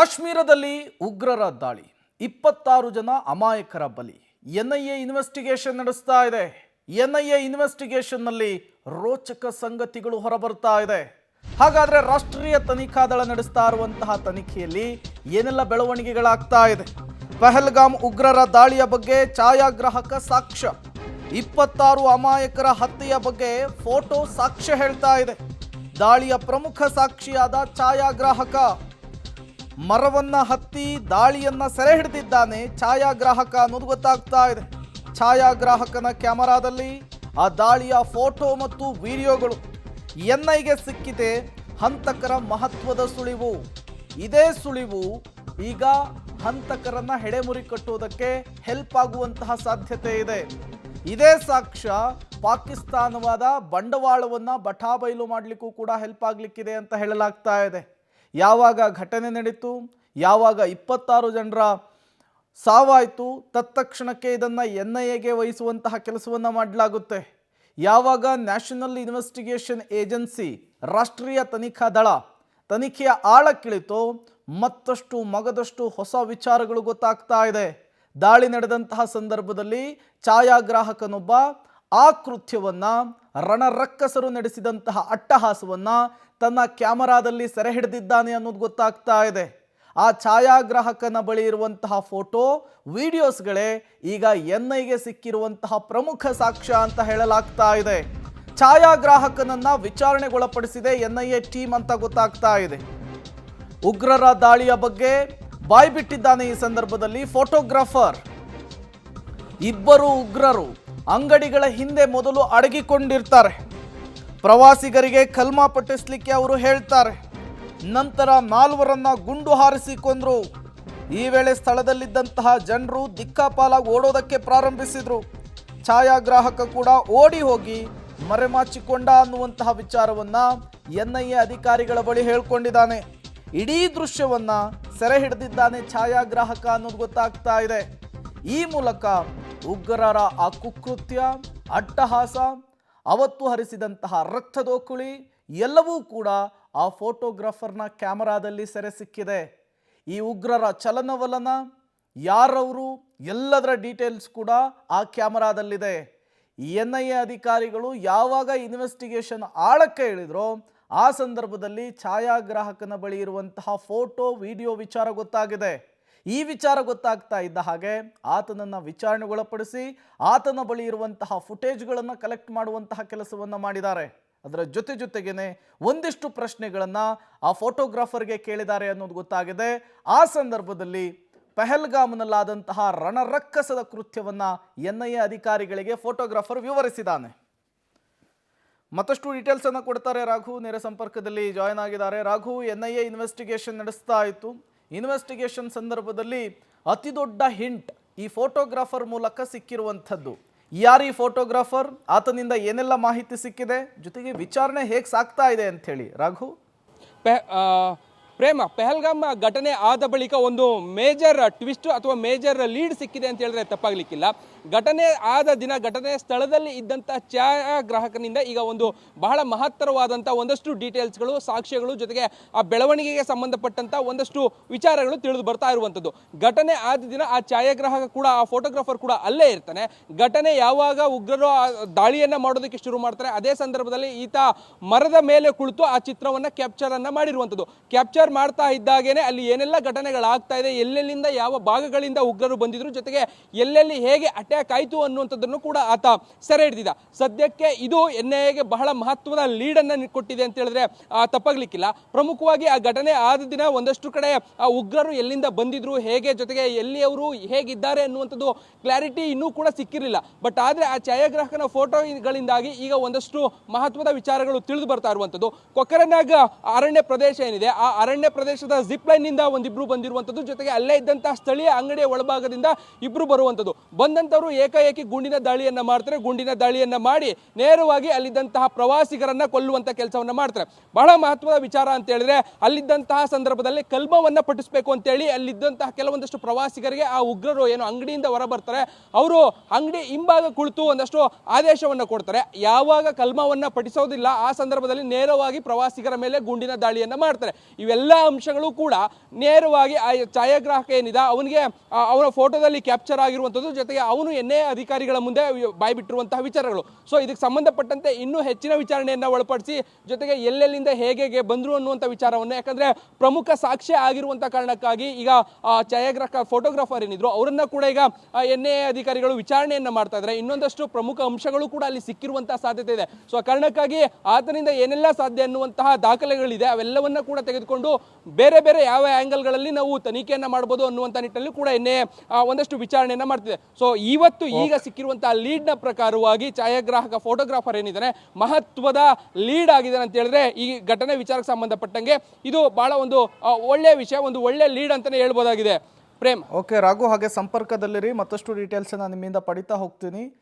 ಕಾಶ್ಮೀರದಲ್ಲಿ ಉಗ್ರರ ದಾಳಿ, 26 ಜನ ಅಮಾಯಕರ ಬಲಿ. ಎನ್ಐಎ ಇನ್ವೆಸ್ಟಿಗೇಷನ್ ನಡೆಸ್ತಾ ಇದೆ. ಎನ್ಐಎ ಇನ್ವೆಸ್ಟಿಗೇಷನ್ನಲ್ಲಿ ರೋಚಕ ಸಂಗತಿಗಳು ಹೊರಬರ್ತಾ ಇದೆ. ಹಾಗಾದ್ರೆ ರಾಷ್ಟ್ರೀಯ ತನಿಖಾ ದಳ ನಡೆಸ್ತಾ ಇರುವಂತಹ ತನಿಖೆಯಲ್ಲಿ ಏನೆಲ್ಲ ಬೆಳವಣಿಗೆಗಳಾಗ್ತಾ ಇದೆ? ಪಹಲ್ಗಾಮ್ ಉಗ್ರರ ದಾಳಿಯ ಬಗ್ಗೆ ಛಾಯಾಗ್ರಾಹಕ ಸಾಕ್ಷ್ಯ, 26 ಅಮಾಯಕರ ಹತ್ಯೆಯ ಬಗ್ಗೆ ಫೋಟೋ ಸಾಕ್ಷ್ಯ ಹೇಳ್ತಾ ಇದೆ. ದಾಳಿಯ ಪ್ರಮುಖ ಸಾಕ್ಷಿಯಾದ ಛಾಯಾಗ್ರಾಹಕ ಮರವನ್ನ ಹತ್ತಿ ದಾಳಿಯನ್ನ ಸೆರೆ ಹಿಡಿದಿದ್ದಾನೆ. ಛಾಯಾಗ್ರಾಹಕ ಅನ್ನೋದು ಗೊತ್ತಾಗ್ತಾ ಇದೆ. ಛಾಯಾಗ್ರಾಹಕನ ಕ್ಯಾಮೆರಾದಲ್ಲಿ ಆ ದಾಳಿಯ ಫೋಟೋ ಮತ್ತು ವಿಡಿಯೋಗಳು. ಎನ್ಐಗೆ ಸಿಕ್ಕಿದೆ ಹಂತಕರ ಮಹತ್ವದ ಸುಳಿವು. ಇದೇ ಸುಳಿವು ಈಗ ಹಂತಕರನ್ನ ಹೆಡೆಮುರಿ ಕಟ್ಟುವುದಕ್ಕೆ ಹೆಲ್ಪ್ ಆಗುವಂತಹ ಸಾಧ್ಯತೆ ಇದೆ. ಇದೇ ಸಾಕ್ಷ್ಯ ಪಾಕಿಸ್ತಾನವಾದ ಬಂಡವಾಳವನ್ನ ಬಟಾಬೈಲು ಮಾಡಲಿಕ್ಕೂ ಕೂಡ ಹೆಲ್ಪ್ ಆಗಲಿಕ್ಕಿದೆ ಅಂತ ಹೇಳಲಾಗ್ತಾ ಇದೆ. ಯಾವಾಗ ಘಟನೆ ನಡೀತು, ಯಾವಾಗ 26 ಜನರ ಸಾವಾಯಿತು, ತತ್ಕ್ಷಣಕ್ಕೆ ಇದನ್ನು ಎನ್ಐಎಗೆ ವಹಿಸುವಂತಹ ಕೆಲಸವನ್ನು ಮಾಡಲಾಗುತ್ತೆ. ಯಾವಾಗ ನ್ಯಾಷನಲ್ ಇನ್ವೆಸ್ಟಿಗೇಷನ್ ಏಜೆನ್ಸಿ, ರಾಷ್ಟ್ರೀಯ ತನಿಖಾ ದಳ ತನಿಖೆಯ ಆಳಕ್ಕಿಳಿತೋ ಮತ್ತಷ್ಟು ಮಗದಷ್ಟು ಹೊಸ ವಿಚಾರಗಳು ಗೊತ್ತಾಗ್ತಾ ಇದೆ. ದಾಳಿ ನಡೆದಂತಹ ಸಂದರ್ಭದಲ್ಲಿ ಛಾಯಾಗ್ರಾಹಕನೊಬ್ಬ ಆ ಕೃತ್ಯವನ್ನ, ರಣರಕ್ಕಸರು ನಡೆಸಿದಂತಹ ಅಟ್ಟಹಾಸವನ್ನ ತನ್ನ ಕ್ಯಾಮರಾದಲ್ಲಿ ಸೆರೆ ಹಿಡಿದಿದ್ದಾನೆ ಅನ್ನೋದು ಗೊತ್ತಾಗ್ತಾ ಇದೆ. ಆ ಛಾಯಾಗ್ರಾಹಕನ ಬಳಿ ಇರುವಂತಹ ಫೋಟೋ, ವಿಡಿಯೋಸ್ಗಳೇ ಈಗ ಎನ್ಐಗೆ ಸಿಕ್ಕಿರುವಂತಹ ಪ್ರಮುಖ ಸಾಕ್ಷ್ಯ ಅಂತ ಹೇಳಲಾಗ್ತಾ ಇದೆ. ಛಾಯಾಗ್ರಾಹಕನನ್ನ ವಿಚಾರಣೆಗೊಳಪಡಿಸಿದೆ ಎನ್ಐಎ ಟೀಮ್ ಅಂತ ಗೊತ್ತಾಗ್ತಾ ಇದೆ. ಉಗ್ರರ ದಾಳಿಯ ಬಗ್ಗೆ ಬಾಯ್ಬಿಟ್ಟಿದ್ದಾನೆ ಈ ಸಂದರ್ಭದಲ್ಲಿ ಫೋಟೋಗ್ರಾಫರ್. ಇಬ್ಬರು ಉಗ್ರರು ಅಂಗಡಿಗಳ ಹಿಂದೆ ಮೊದಲು ಅಡಗಿಕೊಂಡಿರ್ತಾರೆ. ಪ್ರವಾಸಿಗರಿಗೆ ಕಲ್ಮಾ ಪಠಿಸಲಿಕ್ಕೆ ಅವರು ಹೇಳ್ತಾರೆ. ನಂತರ 4 ಗುಂಡು ಹಾರಿಸಿ ಕೊಂದ್ರು. ಈ ವೇಳೆ ಸ್ಥಳದಲ್ಲಿದ್ದಂತಹ ಜನರು ದಿಕ್ಕಾಪಾಲಾಗಿ ಓಡೋದಕ್ಕೆ ಪ್ರಾರಂಭಿಸಿದ್ರು. ಛಾಯಾಗ್ರಾಹಕ ಕೂಡ ಓಡಿ ಹೋಗಿ ಮರೆಮಾಚಿಕೊಂಡ ಅನ್ನುವಂತಹ ವಿಚಾರವನ್ನ ಎನ್ಐಎ ಅಧಿಕಾರಿಗಳ ಬಳಿ ಹೇಳ್ಕೊಂಡಿದ್ದಾನೆ. ಇಡೀ ದೃಶ್ಯವನ್ನ ಸೆರೆ ಹಿಡಿದಿದ್ದಾನೆ ಛಾಯಾಗ್ರಾಹಕ ಅನ್ನೋದು ಗೊತ್ತಾಗ್ತಾ ಇದೆ. ಈ ಮೂಲಕ ಉಗ್ರರ ಆ ಕುಕೃತ್ಯ, ಅಟ್ಟಹಾಸ, ಅವತ್ತು ಹರಿಸಿದಂತಹ ರಕ್ತದೋಕುಳಿ ಎಲ್ಲವೂ ಕೂಡ ಆ ಫೋಟೋಗ್ರಾಫರ್ನ ಕ್ಯಾಮರಾದಲ್ಲಿ ಸೆರೆ ಸಿಕ್ಕಿದೆ. ಈ ಉಗ್ರರ ಚಲನವಲನ, ಯಾರವರು, ಎಲ್ಲದರ ಡೀಟೇಲ್ಸ್ ಕೂಡ ಆ ಕ್ಯಾಮರಾದಲ್ಲಿದೆ. ಎನ್ಐಎ ಅಧಿಕಾರಿಗಳು ಯಾವಾಗ ಇನ್ವೆಸ್ಟಿಗೇಷನ್ ಆಳಕ್ಕೆ ಇಳಿದ್ರೋ ಆ ಸಂದರ್ಭದಲ್ಲಿ ಛಾಯಾಗ್ರಾಹಕನ ಬಳಿ ಇರುವಂತಹ ಫೋಟೋ, ವಿಡಿಯೋ ವಿಚಾರ ಗೊತ್ತಾಗಿದೆ. ಈ ವಿಚಾರ ಗೊತ್ತಾಗ್ತಾ ಇದ್ದ ಹಾಗೆ ಆತನನ್ನು ವಿಚಾರಣೆಗೊಳಪಡಿಸಿ ಆತನ ಬಳಿ ಇರುವಂತಹ ಫುಟೇಜ್ಗಳನ್ನು ಕಲೆಕ್ಟ್ ಮಾಡುವಂತಹ ಕೆಲಸವನ್ನು ಮಾಡಿದ್ದಾರೆ. ಅದರ ಜೊತೆಗೇನೆ ಒಂದಿಷ್ಟು ಪ್ರಶ್ನೆಗಳನ್ನು ಆ ಫೋಟೋಗ್ರಾಫರ್ಗೆ ಕೇಳಿದ್ದಾರೆ ಅನ್ನೋದು ಗೊತ್ತಾಗಿದೆ. ಆ ಸಂದರ್ಭದಲ್ಲಿ ಪಹಲ್ಗಾಮ್ನಲ್ಲಾದಂತಹ ರಣರಕ್ಕಸದ ಕೃತ್ಯವನ್ನು ಎನ್ಐಎ ಅಧಿಕಾರಿಗಳಿಗೆ ಫೋಟೋಗ್ರಾಫರ್ ವಿವರಿಸಿದ್ದಾನೆ. ಮತ್ತಷ್ಟು ಡೀಟೇಲ್ಸ್ ಅನ್ನು ಕೊಡ್ತಾರೆ ರಾಘು, ನೇರ ಸಂಪರ್ಕದಲ್ಲಿ ಜಾಯ್ನ್ ಆಗಿದ್ದಾರೆ. ರಾಘು, ಎನ್ಐಎ ಇನ್ವೆಸ್ಟಿಗೇಷನ್ ನಡೆಸ್ತಾ ಇತ್ತು. ಇನ್ವೆಸ್ಟಿಗೇಷನ್ ಸಂದರ್ಭದಲ್ಲಿ ಅತಿ ದೊಡ್ಡ ಹಿಂಟ್ ಈ ಫೋಟೋಗ್ರಾಫರ್ ಮೂಲಕ ಸಿಕ್ಕಿರುವಂಥದ್ದು. ಯಾರು ಈ ಫೋಟೋಗ್ರಾಫರ್, ಆತನಿಂದ ಏನೆಲ್ಲ ಮಾಹಿತಿ ಸಿಕ್ಕಿದೆ, ಜೊತೆಗೆ ವಿಚಾರಣೆ ಹೇಗೆ ಸಾಗ್ತಾ ಇದೆ ಅಂತ ಹೇಳಿ ರಾಘು. ಪ್ರೇಮ, ಪಹಲ್ಗಾಮ್ ಘಟನೆ ಆದ ಬಳಿಕ ಒಂದು ಮೇಜರ್ ಟ್ವಿಸ್ಟ್ ಅಥವಾ ಮೇಜರ್ ಲೀಡ್ ಸಿಕ್ಕಿದೆ ಅಂತ ಹೇಳಿದ್ರೆ ತಪ್ಪಾಗಲಿಕ್ಕಿಲ್ಲ. ಘಟನೆ ಆದ ದಿನ ಘಟನೆ ಸ್ಥಳದಲ್ಲಿ ಇದ್ದಂಥ ಛಾಯಾಗ್ರಾಹಕನಿಂದ ಈಗ ಒಂದು ಬಹಳ ಮಹತ್ತರವಾದಂಥ ಒಂದಷ್ಟು ಡೀಟೇಲ್ಸ್ಗಳು, ಸಾಕ್ಷ್ಯಗಳು, ಜೊತೆಗೆ ಆ ಬೆಳವಣಿಗೆಗೆ ಸಂಬಂಧಪಟ್ಟಂಥ ಒಂದಷ್ಟು ವಿಚಾರಗಳು ತಿಳಿದು ಬರ್ತಾ ಇರುವಂಥದ್ದು. ಘಟನೆ ಆದ ದಿನ ಆ ಛಾಯಾಗ್ರಾಹಕ ಕೂಡ, ಆ ಫೋಟೋಗ್ರಾಫರ್ ಕೂಡ ಅಲ್ಲೇ ಇರ್ತಾನೆ. ಘಟನೆ ಯಾವಾಗ ಉಗ್ರರು ದಾಳಿಯನ್ನು ಮಾಡೋದಕ್ಕೆ ಶುರು ಮಾಡ್ತಾರೆ ಅದೇ ಸಂದರ್ಭದಲ್ಲಿ ಈತ ಮರದ ಮೇಲೆ ಕುಳಿತು ಆ ಚಿತ್ರವನ್ನು ಕ್ಯಾಪ್ಚರನ್ನು ಮಾಡಿರುವಂಥದ್ದು. ಕ್ಯಾಪ್ಚರ್ ಮಾಡ್ತಾ ಇದ್ದಾಗೇನೆ ಅಲ್ಲಿ ಏನೆಲ್ಲ ಘಟನೆಗಳಾಗ್ತಾ ಇದೆ, ಎಲ್ಲೆಲ್ಲಿಂದ ಯಾವ ಭಾಗಗಳಿಂದ ಉಗ್ರರು ಬಂದಿದ್ರು, ಜೊತೆಗೆ ಎಲ್ಲೆಲ್ಲಿ ಹೇಗೆ ಅಟ್ಯಾಕ್ ಆಯಿತು ಅನ್ನುವಂಥದ್ದನ್ನು ಕೂಡ ಆತ ಸೆರೆ ಹಿಡಿದಿದ್ದ. ಸದ್ಯಕ್ಕೆ ಇದು ಎನ್ಐಎಗೆ ಬಹಳ ಮಹತ್ವದ ಲೀಡನ್ನು ಕೊಟ್ಟಿದೆ ಅಂತ ಹೇಳಿದ್ರೆ ತಪ್ಪಾಗ್ಲಿಕ್ಕಿಲ್ಲ. ಪ್ರಮುಖವಾಗಿ ಆ ಘಟನೆ ಆದ ದಿನ ಒಂದಷ್ಟು ಕಡೆ ಆ ಉಗ್ರರು ಎಲ್ಲಿಂದ ಬಂದಿದ್ರು, ಹೇಗೆ, ಜೊತೆಗೆ ಎಲ್ಲಿ ಅವರು ಹೇಗಿದ್ದಾರೆ ಅನ್ನುವಂಥದ್ದು ಕ್ಲಾರಿಟಿ ಇನ್ನೂ ಕೂಡ ಸಿಕ್ಕಿರಲಿಲ್ಲ. ಬಟ್ ಆದರೆ ಆ ಛಾಯಾಗ್ರಾಹಕನ ಫೋಟೋಗಳಿಂದಾಗಿ ಈಗ ಒಂದಷ್ಟು ಮಹತ್ವದ ವಿಚಾರಗಳು ತಿಳಿದು ಬರ್ತಾ ಇರುವಂಥದ್ದು. ಕೊಕರನಾಗ್ ಅರಣ್ಯ ಪ್ರದೇಶ ಏನಿದೆ, ಆ ಅರಣ್ಯ ಪ್ರದೇಶದ ಜಿಪ್ ಲೈನ್ ನಿಂದ ಒಂದಿಬ್ರು ಬಂದಿರುವಂಥದ್ದು, ಜೊತೆಗೆ ಅಲ್ಲೇ ಇದ್ದಂತಹ ಸ್ಥಳೀಯ ಅಂಗಡಿಯ ಒಳಭಾಗದಿಂದ ಇಬ್ರು ಬರುವಂಥದ್ದು. ಬಂದಂಥವರು ಏಕಾಏಕಿ ಗುಂಡಿನ ದಾಳಿಯನ್ನ ಮಾಡ್ತಾರೆ. ಗುಂಡಿನ ದಾಳಿಯನ್ನ ಮಾಡಿ ನೇರವಾಗಿ ಅಲ್ಲಿದ್ದಂತಹ ಪ್ರವಾಸಿಗರನ್ನ ಕೊಲ್ಲುವಂತ ಕೆಲಸವನ್ನ ಮಾಡ್ತಾರೆ. ಬಹಳ ಮಹತ್ವದ ವಿಚಾರ ಅಂತ ಹೇಳಿದ್ರೆ ಅಲ್ಲಿದ್ದಂತಹ ಸಂದರ್ಭದಲ್ಲಿ ಕಲ್ಮವನ್ನ ಪಠಿಸಬೇಕು ಅಂತ ಹೇಳಿ ಅಲ್ಲಿದ್ದಂತಹ ಕೆಲವೊಂದಷ್ಟು ಪ್ರವಾಸಿಗರಿಗೆ ಆ ಉಗ್ರರು ಏನು ಅಂಗಡಿಯಿಂದ ಹೊರ ಬರ್ತಾರೆ, ಅವರು ಅಂಗಡಿ ಹಿಂಭಾಗ ಕುಳಿತು ಒಂದಷ್ಟು ಆದೇಶವನ್ನ ಕೊಡ್ತಾರೆ. ಯಾವಾಗ ಕಲ್ಮವನ್ನ ಪಠಿಸೋದಿಲ್ಲ ಆ ಸಂದರ್ಭದಲ್ಲಿ ನೇರವಾಗಿ ಪ್ರವಾಸಿಗರ ಮೇಲೆ ಗುಂಡಿನ ದಾಳಿಯನ್ನ ಮಾಡ್ತಾರೆ. ಇವೆಲ್ಲ ಎಲ್ಲ ಅಂಶಗಳು ಕೂಡ ನೇರವಾಗಿ ಆ ಛಾಯಾಗ್ರಾಹಕ ಏನಿದೆ ಅವನಿಗೆ ಅವನ ಫೋಟೋದಲ್ಲಿ ಕ್ಯಾಪ್ಚರ್ ಆಗಿರುವಂಥದ್ದು, ಜೊತೆಗೆ ಅವನು ಎನ್ಐಎ ಅಧಿಕಾರಿಗಳ ಮುಂದೆ ಬಾಯ್ಬಿಟ್ಟಿರುವಂತಹ ವಿಚಾರಗಳು. ಸೊ ಇದಕ್ಕೆ ಸಂಬಂಧಪಟ್ಟಂತೆ ಇನ್ನೂ ಹೆಚ್ಚಿನ ವಿಚಾರಣೆಯನ್ನು ಒಳಪಡಿಸಿ, ಜೊತೆಗೆ ಎಲ್ಲೆಲ್ಲಿಂದ ಹೇಗೆ ಬಂದರು ಅನ್ನುವಂಥ ವಿಚಾರವನ್ನು, ಯಾಕಂದ್ರೆ ಪ್ರಮುಖ ಸಾಕ್ಷ್ಯ ಆಗಿರುವಂಥ ಕಾರಣಕ್ಕಾಗಿ ಈಗ ಛಾಯಾಗ್ರಾಹಕ ಫೋಟೋಗ್ರಾಫರ್ ಏನಿದ್ರು ಅವರನ್ನ ಕೂಡ ಈಗ ಎನ್ಐಎ ಅಧಿಕಾರಿಗಳು ವಿಚಾರಣೆಯನ್ನ ಮಾಡ್ತಾ ಇದ್ದಾರೆ. ಇನ್ನೊಂದಷ್ಟು ಪ್ರಮುಖ ಅಂಶಗಳು ಕೂಡ ಅಲ್ಲಿ ಸಿಕ್ಕಿರುವಂತಹ ಸಾಧ್ಯತೆ ಇದೆ. ಸೊ ಆ ಕಾರಣಕ್ಕಾಗಿ ಆತನಿಂದ ಏನೆಲ್ಲ ಸಾಧ್ಯ ಅನ್ನುವಂತಹ ದಾಖಲೆಗಳಿದೆ ಅವೆಲ್ಲವನ್ನ ಕೂಡ ತೆಗೆದುಕೊಂಡು ಬೇರೆ ಬೇರೆ ಯಾವ ಆಂಗಲ್ಗಳಲ್ಲಿ ನಾವು ತನಿಖೆಯನ್ನ ಮಾಡಬಹುದು ಅನ್ನುವಂಥ ನಿಟ್ಟಿನಲ್ಲಿ ಕೂಡ ಎನ್ಐಎ ಒಂದಷ್ಟು ವಿಚಾರಣೆಯನ್ನ ಮಾಡ್ತಿದೆ. ಸೊ ಇವತ್ತು ಈಗ ಸಿಕ್ಕಿರುವಂತಹ ಲೀಡ್ ನ ಪ್ರಕಾರವಾಗಿ ಛಾಯಾಗ್ರಾಹಕ ಫೋಟೋಗ್ರಾಫರ್ ಏನಿದ್ದಾನೆ ಮಹತ್ವದ ಲೀಡ್ ಆಗಿದ್ದಾನೆ ಅಂತ ಹೇಳಿದ್ರೆ ಈ ಘಟನೆ ವಿಚಾರಕ್ಕೆ ಸಂಬಂಧಪಟ್ಟಂಗೆ ಇದು ಬಹಳ ಒಂದು ಒಳ್ಳೆಯ ವಿಷಯ, ಒಂದು ಒಳ್ಳೆ ಲೀಡ್ ಅಂತಾನೆ ಹೇಳ್ಬೋದಾಗಿದೆ. ಪ್ರೇಮ್. ಓಕೆ ರಾಘು, ಹಾಗೆ ಸಂಪರ್ಕದಲ್ಲಿರಿ, ಮತ್ತಷ್ಟು ಡೀಟೇಲ್ಸ್ ನಿಮ್ಮಿಂದ ಪಡಿತಾ ಹೋಗ್ತೀನಿ.